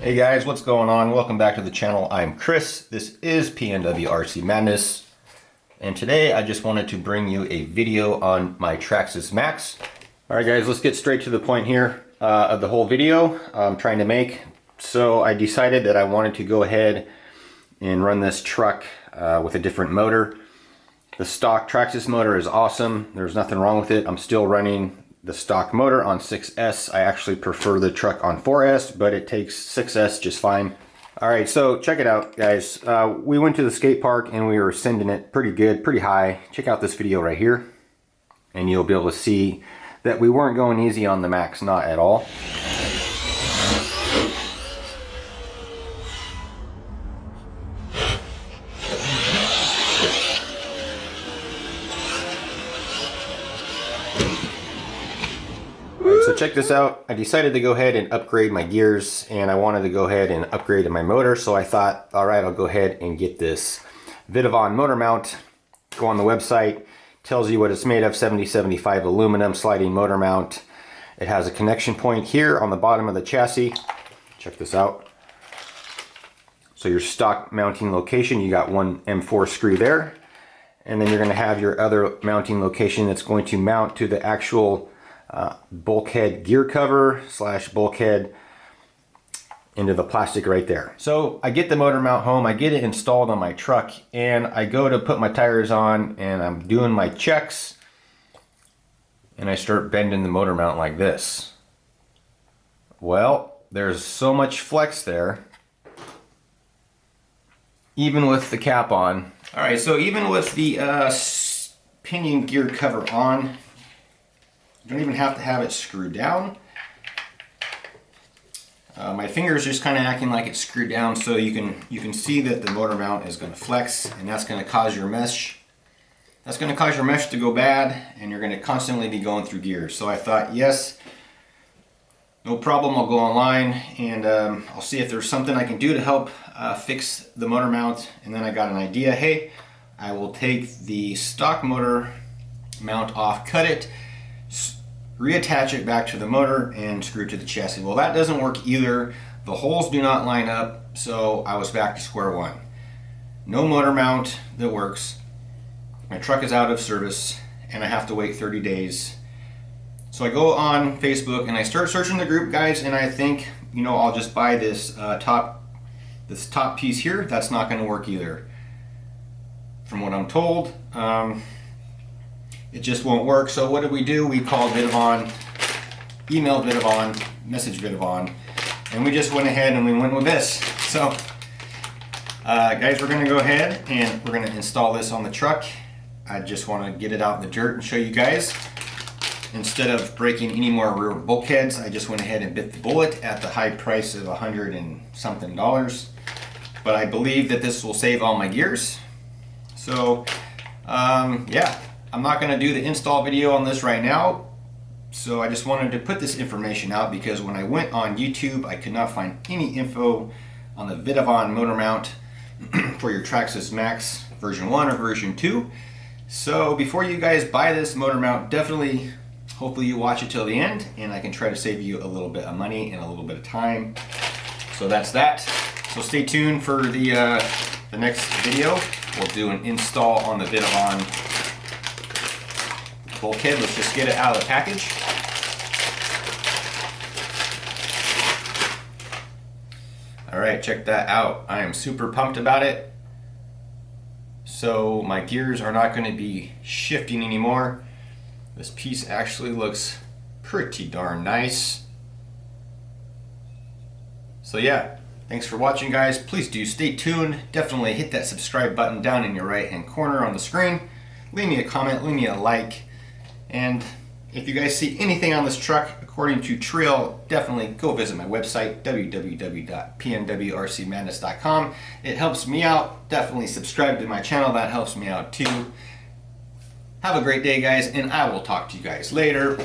Hey guys, what's going on? Welcome back to the channel. I'm Chris. This is PNW RC Madness. And today I just wanted to bring you a video on my TRAXXAS MAXX. Alright guys, let's get straight to the point here of the whole video I'm trying to make. So I decided that I wanted to go ahead and run this truck with a different motor. The stock TRAXXAS motor is awesome. There's nothing wrong with it. I'm still running the stock motor on 6S. I actually prefer the truck on 4S, but it takes 6S just fine. All right, so check it out, guys. We went to the skate park and we were sending it pretty good, pretty high. Check out this video right here, and you'll be able to see that we weren't going easy on the MAXX, not at all. So check this out. I decided to go ahead and upgrade my gears, and I wanted to go ahead and upgrade my motor. So I thought, all right, I'll go ahead and get this VITAVON motor mount. Go on the website, tells you what it's made of, 7075 aluminum sliding motor mount. It has a connection point here on the bottom of the chassis. Check this out. So your stock mounting location, you got one M4 screw there. And then you're gonna have your other mounting location that's going to mount to the actual bulkhead gear cover / bulkhead into the plastic right there. So I get the motor mount home, I get it installed on my truck, and I go to put my tires on and I'm doing my checks and I start bending the motor mount like this. Well, there's so much flex there, even with the cap on. All right, so even with the pinion gear cover on, you don't even have to have it screwed down. My finger is just kind of acting like it's screwed down, so you can see that the motor mount is going to flex, and that's going to cause your mesh. That's going to cause your mesh to go bad, and you're going to constantly be going through gears. So I thought, yes, no problem. I'll go online and I'll see if there's something I can do to help fix the motor mount. And then I got an idea. Hey, I will take the stock motor mount off, cut it, reattach it back to the motor and screw it to the chassis. Well, that doesn't work either. The holes do not line up, so I was back to square one. No motor mount that works. My truck is out of service and I have to wait 30 days. So I go on Facebook and I start searching the group, guys, and I think, you know, I'll just buy this top piece here. That's not going to work either. From what I'm told, it just won't work. So what did we do? We called VITAVON, emailed VITAVON, messaged VITAVON, and we just went ahead and we went with this. So guys, we're gonna go ahead and we're gonna install this on the truck. I just want to get it out in the dirt and show you guys. Instead of breaking any more rear bulkheads, I just went ahead and bit the bullet at the high price of $100 and something. But I believe that this will save all my gears. So yeah. I'm not going to do the install video on this right now, so I just wanted to put this information out because when I went on YouTube, I could not find any info on the VITAVON motor mount for your TRAXXAS MAXX version 1 or version 2. So before you guys buy this motor mount, definitely, hopefully you watch it till the end, and I can try to save you a little bit of money and a little bit of time. So that's that. So stay tuned for the next video. We'll do an install on the VITAVON bulkhead. Let's just get it out of the package. All right, check that out. I am super pumped about it. So my gears are not going to be shifting anymore. This piece actually looks pretty darn nice. So yeah, thanks for watching, guys. Please do stay tuned. Definitely hit that subscribe button down in your right hand corner on the screen. Leave me a comment, leave me a like. And if you guys see anything on this truck according to Trail, definitely go visit my website, www.pnwrcmadness.com. It helps me out. Definitely subscribe to my channel. That helps me out too. Have a great day, guys, and I will talk to you guys later.